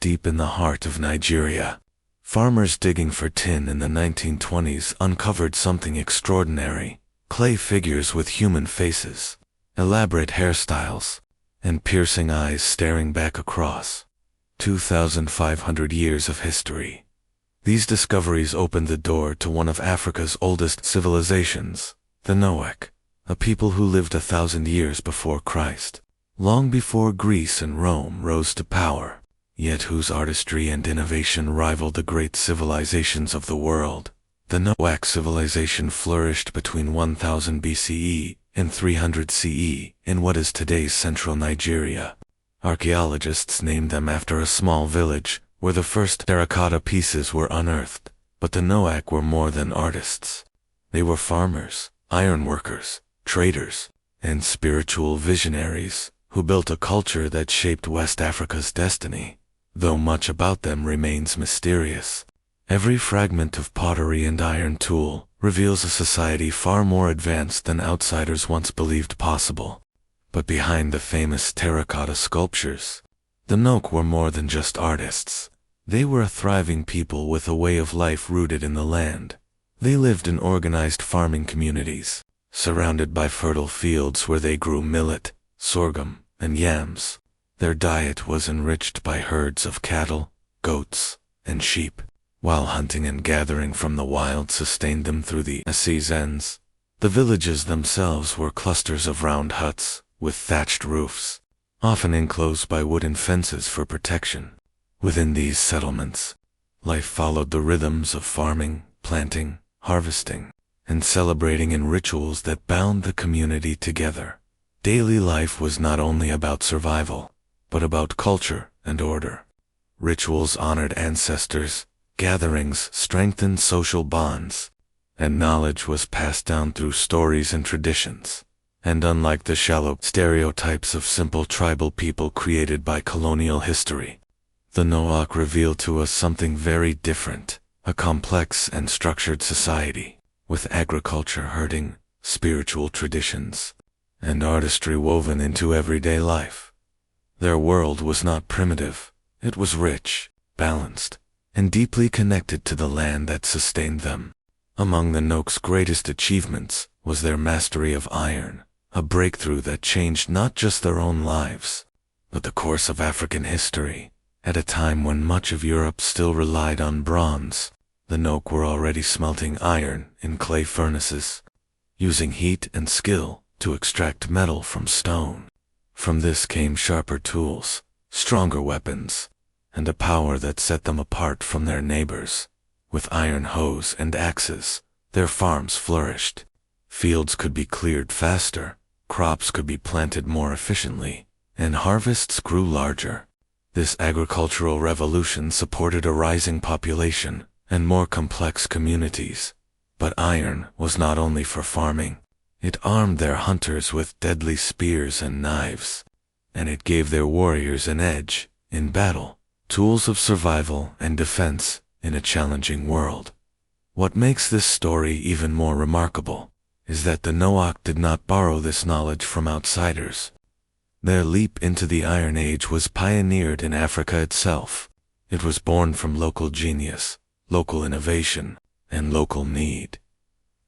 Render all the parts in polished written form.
deep in the heart of Nigeria. Farmers digging for tin in the 1920s uncovered something extraordinary: clay figures with human faces, elaborate hairstyles, and piercing eyes staring back across 2,500 years of history. These discoveries opened the door to one of Africa's oldest civilizations, the Nok, a people who lived 1,000 years before Christ, long before Greece and Rome rose to power, yet whose artistry and innovation rivaled the great civilizations of the world. The Nok Civilization flourished between 1000 BCE and 300 CE in what is today's central Nigeria. Archaeologists named them after a small village where the first terracotta pieces were unearthed. But the Nok were more than artists. They were farmers, ironworkers, traders, and spiritual visionaries who built a culture that shaped West Africa's destiny, though much about them remains mysterious. Every fragment of pottery and iron tool reveals a society far more advanced than outsiders once believed possible. But behind the famous terracotta sculptures, the Nok were more than just artists. They were a thriving people with a way of life rooted in the land. They lived in organized farming communities, surrounded by fertile fields where they grew millet, sorghum, and yams. Their diet was enriched by herds of cattle, goats, and sheep, while hunting and gathering from the wild sustained them through the seasons. The villages themselves were clusters of round huts, with thatched roofs, often enclosed by wooden fences for protection. Within these settlements, life followed the rhythms of farming, planting, harvesting, and celebrating in rituals that bound the community together. Daily life was not only about survival, but about culture and order. Rituals honored ancestors, gatherings strengthened social bonds, and knowledge was passed down through stories and traditions. And unlike the shallow stereotypes of simple tribal people created by colonial history, the Nok revealed to us something very different: a complex and structured society, with agriculture, herding, spiritual traditions, and artistry woven into everyday life. Their world was not primitive. It was rich, balanced, and deeply connected to the land that sustained them. Among the Nok's greatest achievements was their mastery of iron, a breakthrough that changed not just their own lives, but the course of African history. At a time when much of Europe still relied on bronze, the Nok were already smelting iron in clay furnaces, using heat and skill to extract metal from stone. From this came sharper tools, stronger weapons, and a power that set them apart from their neighbors. With iron hoes and axes, their farms flourished. Fields could be cleared faster, crops could be planted more efficiently, and harvests grew larger. This agricultural revolution supported a rising population and more complex communities. But iron was not only for farming. It armed their hunters with deadly spears and knives, and it gave their warriors an edge in battle, tools of survival and defense in a challenging world. What makes this story even more remarkable is that the Nok did not borrow this knowledge from outsiders. Their leap into the Iron Age was pioneered in Africa itself. It was born from local genius, local innovation, and local need.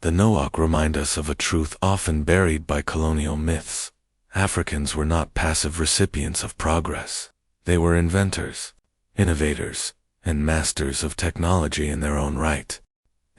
The Nok remind us of a truth often buried by colonial myths. Africans were not passive recipients of progress. They were inventors, innovators, and masters of technology in their own right.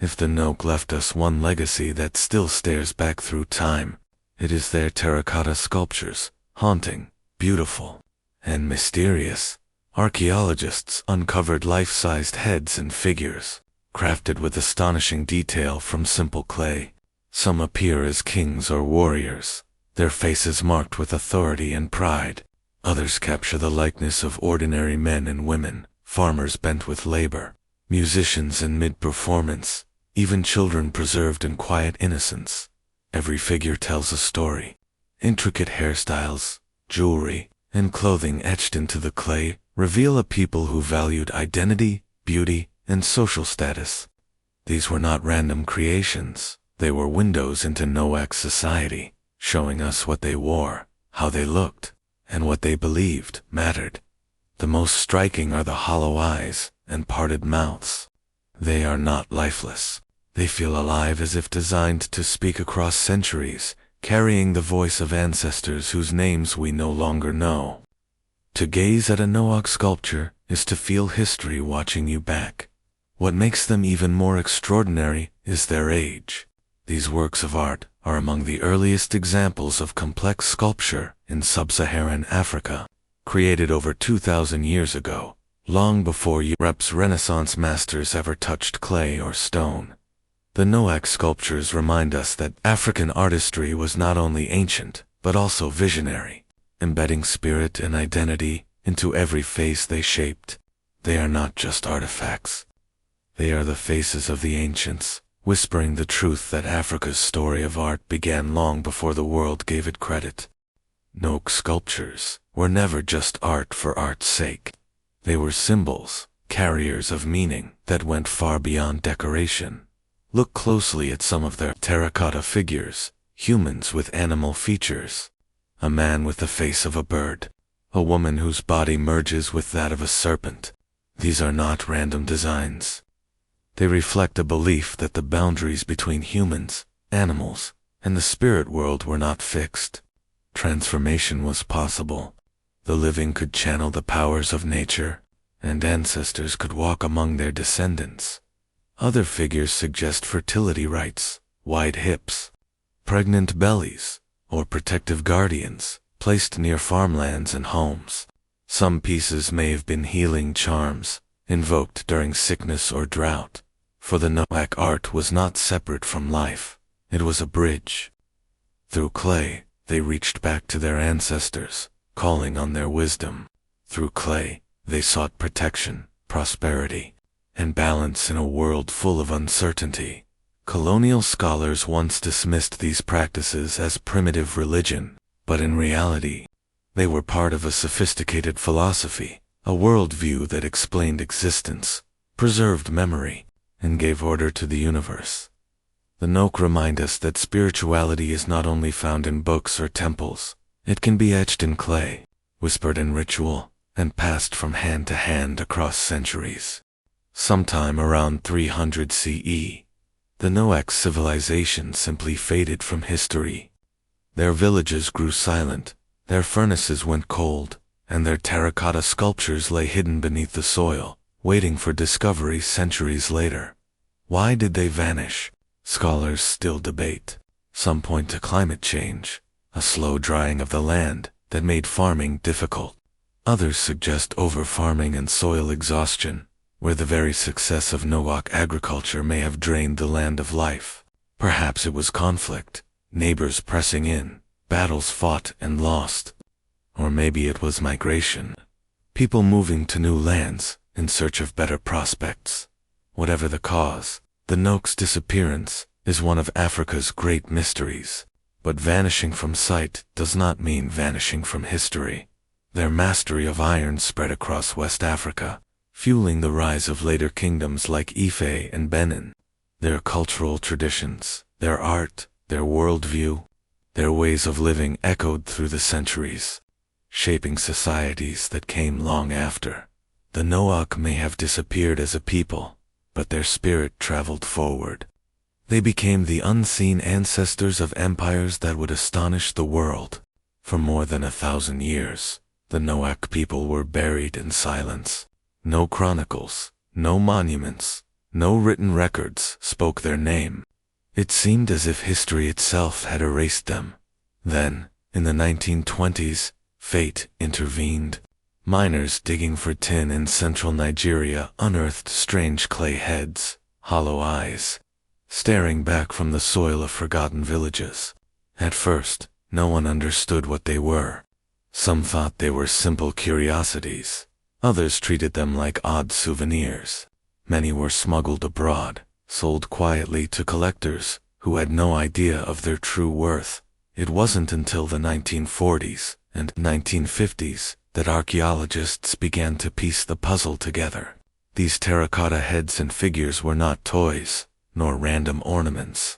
If the Nok left us one legacy that still stares back through time, it is their terracotta sculptures, haunting, beautiful, and mysterious. Archaeologists uncovered life-sized heads and figures, crafted with astonishing detail from simple clay. Some appear as kings or warriors, their faces marked with authority and pride. Others capture the likeness of ordinary men and women, farmers bent with labor, musicians in mid-performance, even children preserved in quiet innocence. Every figure tells a story. Intricate hairstyles, jewelry, and clothing etched into the clay reveal a people who valued identity, beauty, and social status. These were not random creations. They were windows into Nok society, showing us what they wore, how they looked, and what they believed mattered. The most striking are the hollow eyes and parted mouths. They are not lifeless. They feel alive, as if designed to speak across centuries, carrying the voice of ancestors whose names we no longer know. To gaze at a Nok sculpture is to feel history watching you back. What makes them even more extraordinary is their age. These works of art are among the earliest examples of complex sculpture in sub-Saharan Africa, created over 2,000 years ago, long before Europe's Renaissance masters ever touched clay or stone. The Nok sculptures remind us that African artistry was not only ancient, but also visionary, embedding spirit and identity into every face they shaped. They are not just artifacts. They are the faces of the ancients, whispering the truth that Africa's story of art began long before the world gave it credit. Nok sculptures were never just art for art's sake. They were symbols, carriers of meaning that went far beyond decoration. Look closely at some of their terracotta figures, humans with animal features. A man with the face of a bird. A woman whose body merges with that of a serpent. These are not random designs. They reflect a belief that the boundaries between humans, animals, and the spirit world were not fixed. Transformation was possible. The living could channel the powers of nature, and ancestors could walk among their descendants. Other figures suggest fertility rites, wide hips, pregnant bellies, or protective guardians, placed near farmlands and homes. Some pieces may have been healing charms, invoked during sickness or drought. For the Nok art was not separate from life, it was a bridge. Through clay, they reached back to their ancestors, calling on their wisdom. Through clay, they sought protection, prosperity, and balance in a world full of uncertainty. Colonial scholars once dismissed these practices as primitive religion, but in reality, they were part of a sophisticated philosophy, a worldview that explained existence, preserved memory, and gave order to the universe. The Nok remind us that spirituality is not only found in books or temples. It can be etched in clay, whispered in ritual, and passed from hand to hand across centuries. Sometime around 300 CE, the Nok Civilization simply faded from history. Their villages grew silent, their furnaces went cold, and their terracotta sculptures lay hidden beneath the soil, waiting for discovery centuries later. Why did they vanish? Scholars still debate. Some point to climate change, a slow drying of the land that made farming difficult. Others suggest over-farming and soil exhaustion, where the very success of Nok agriculture may have drained the land of life. Perhaps it was conflict, neighbors pressing in, battles fought and lost. Or maybe it was migration, people moving to new lands in search of better prospects. Whatever the cause, the Nok's disappearance is one of Africa's great mysteries. But vanishing from sight does not mean vanishing from history. Their mastery of iron spread across West Africa, fueling the rise of later kingdoms like Ife and Benin. Their cultural traditions, their art, their worldview, their ways of living echoed through the centuries, shaping societies that came long after. The Nok may have disappeared as a people, but their spirit traveled forward. They became the unseen ancestors of empires that would astonish the world. For more than 1,000 years, the Nok people were buried in silence. No chronicles, no monuments, no written records spoke their name. It seemed as if history itself had erased them. Then, in the 1920s, fate intervened. Miners digging for tin in central Nigeria unearthed strange clay heads, hollow eyes, staring back from the soil of forgotten villages. At first, no one understood what they were. Some thought they were simple curiosities. Others treated them like odd souvenirs. Many were smuggled abroad, sold quietly to collectors who had no idea of their true worth. It wasn't until the 1940s and 1950s that archaeologists began to piece the puzzle together. These terracotta heads and figures were not toys, nor random ornaments.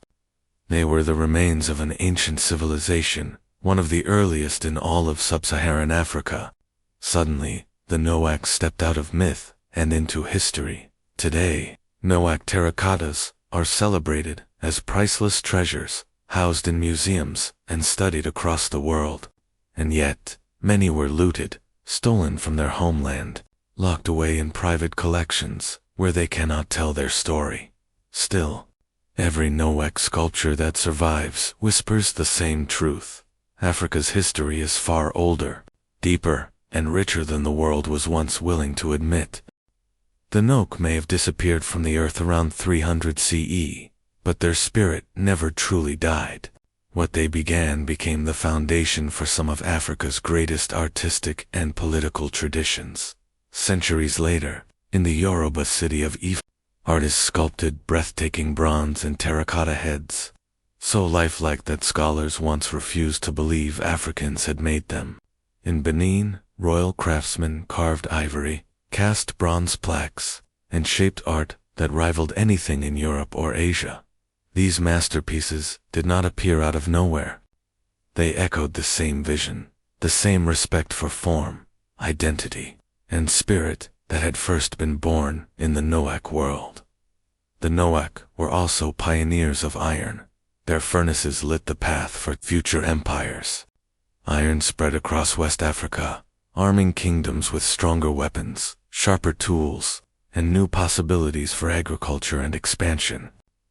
They were the remains of an ancient civilization, one of the earliest in all of sub-Saharan Africa. Suddenly, the Noack stepped out of myth and into history. Today, Noack terracottas are celebrated as priceless treasures, housed in museums and studied across the world. And yet, many were looted, stolen from their homeland, locked away in private collections where they cannot tell their story. Still, every Noack sculpture that survives whispers the same truth. Africa's history is far older, deeper, and richer than the world was once willing to admit. The Nok may have disappeared from the earth around 300 CE, but their spirit never truly died. What they began became the foundation for some of Africa's greatest artistic and political traditions. Centuries later, in the Yoruba city of Ife, artists sculpted breathtaking bronze and terracotta heads, so lifelike that scholars once refused to believe Africans had made them. In Benin, royal craftsmen carved ivory, cast bronze plaques, and shaped art that rivaled anything in Europe or Asia. These masterpieces did not appear out of nowhere. They echoed the same vision, the same respect for form, identity, and spirit that had first been born in the Noack world. The Noack were also pioneers of iron. Their furnaces lit the path for future empires. Iron spread across West Africa, arming kingdoms with stronger weapons, sharper tools, and new possibilities for agriculture and expansion.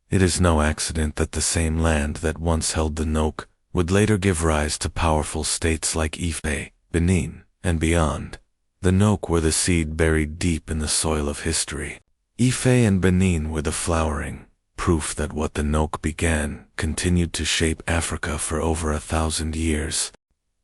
It is no accident that the same land that once held the Nok would later give rise to powerful states like Ife, Benin, and beyond. The Nok were the seed buried deep in the soil of history. Ife and Benin were the flowering, proof that what the Nok began continued to shape Africa for over 1,000 years.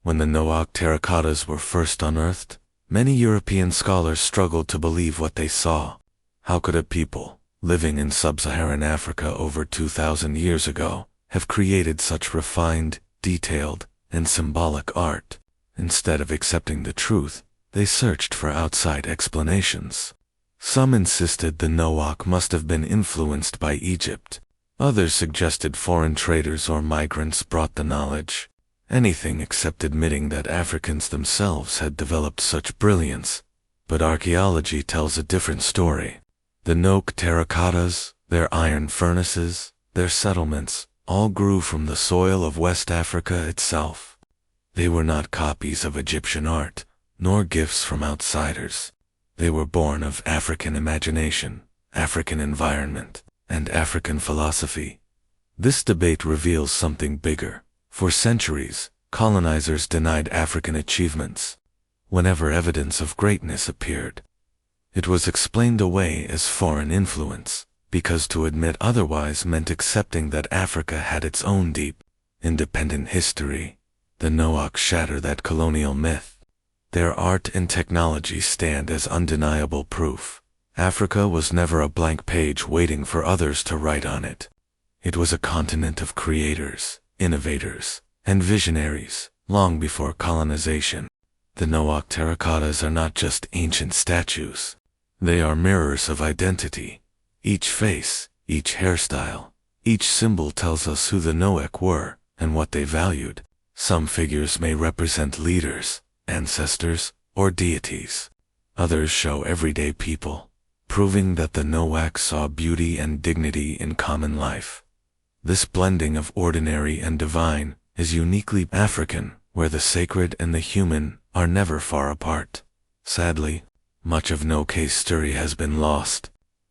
When the Noack terracottas were first unearthed, many European scholars struggled to believe what they saw. How could a people, living in sub-Saharan Africa over 2,000 years ago, have created such refined, detailed, and symbolic art? Instead of accepting the truth, they searched for outside explanations. Some insisted the Noack must have been influenced by Egypt. Others suggested foreign traders or migrants brought the knowledge. Anything except admitting that Africans themselves had developed such brilliance. But archaeology tells a different story. The Nok terracottas, their iron furnaces, their settlements, all grew from the soil of West Africa itself. They were not copies of Egyptian art, nor gifts from outsiders. They were born of African imagination, African environment, and African philosophy. This debate reveals something bigger. For centuries, colonizers denied African achievements. Whenever evidence of greatness appeared, it was explained away as foreign influence, because to admit otherwise meant accepting that Africa had its own deep, independent history. The Noack shatter that colonial myth. Their art and technology stand as undeniable proof. Africa was never a blank page waiting for others to write on it. It was a continent of creators, innovators, and visionaries, long before colonization. The Noack terracottas are not just ancient statues. They are mirrors of identity. Each face, each hairstyle, each symbol tells us who the Noack were and what they valued. Some figures may represent leaders, ancestors, or deities. Others show everyday people, proving that the Noack saw beauty and dignity in common life. This blending of ordinary and divine is uniquely African, where the sacred and the human are never far apart. Sadly, much of Nok history has been lost.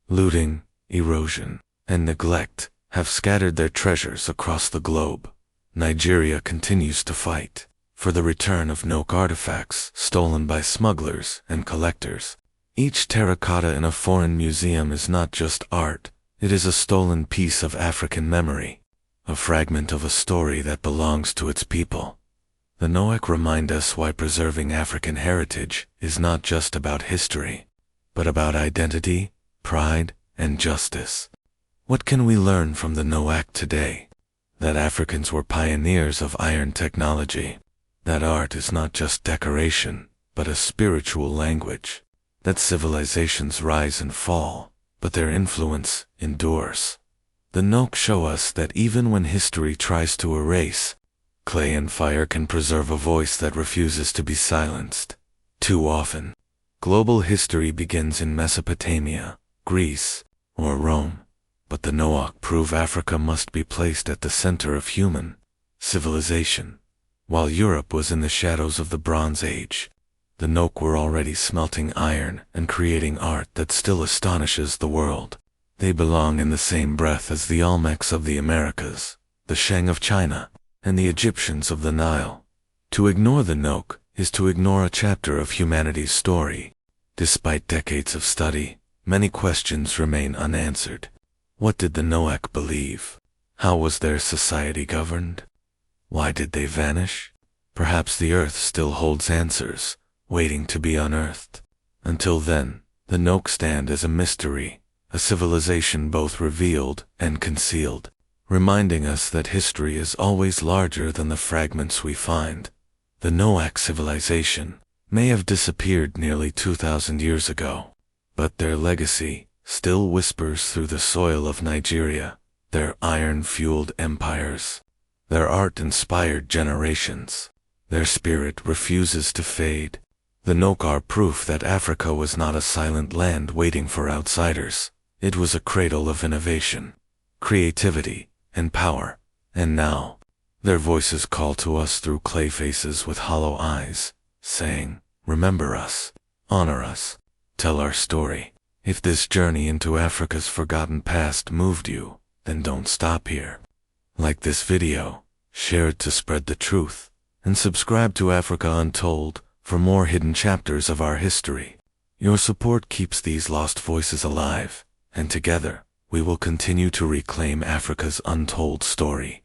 Looting, erosion, and neglect have scattered their treasures across the globe. Nigeria continues to fight for the return of Nok artifacts stolen by smugglers and collectors. Each terracotta in a foreign museum is not just art, it is a stolen piece of African memory, a fragment of a story that belongs to its people. The Noack remind us why preserving African heritage is not just about history, but about identity, pride, and justice. What can we learn from the Noack today? That Africans were pioneers of iron technology. That art is not just decoration, but a spiritual language. That civilizations rise and fall, but their influence endures. The Nok show us that even when history tries to erase, clay and fire can preserve a voice that refuses to be silenced. Too often, Global history begins in Mesopotamia, Greece, or Rome, but the Nok prove Africa must be placed at the center of human civilization. While Europe was in the shadows of the Bronze Age, the Nok were already smelting iron and creating art that still astonishes the world. They belong in the same breath as the Olmecs of the Americas, the Shang of China, and the Egyptians of the Nile. To ignore the Nok is to ignore a chapter of humanity's story. Despite decades of study, many questions remain unanswered. What did the Nok believe? How was their society governed? Why did they vanish? Perhaps the earth still holds answers, waiting to be unearthed. Until then, the Nok stand as a mystery, a civilization both revealed and concealed, reminding us that history is always larger than the fragments we find. The Nok Civilization may have disappeared nearly 2,000 years ago, but their legacy still whispers through the soil of Nigeria, their iron-fueled empires. Their art inspired generations. Their spirit refuses to fade. The Nok are proof that Africa was not a silent land waiting for outsiders. It was a cradle of innovation, creativity, and power. And now, their voices call to us through clay faces with hollow eyes, saying, "Remember us, honor us, tell our story." If this journey into Africa's forgotten past moved you, then don't stop here. Like this video, share it to spread the truth, and subscribe to Africa Untold for more hidden chapters of our history. Your support keeps these lost voices alive, and together, we will continue to reclaim Africa's untold story.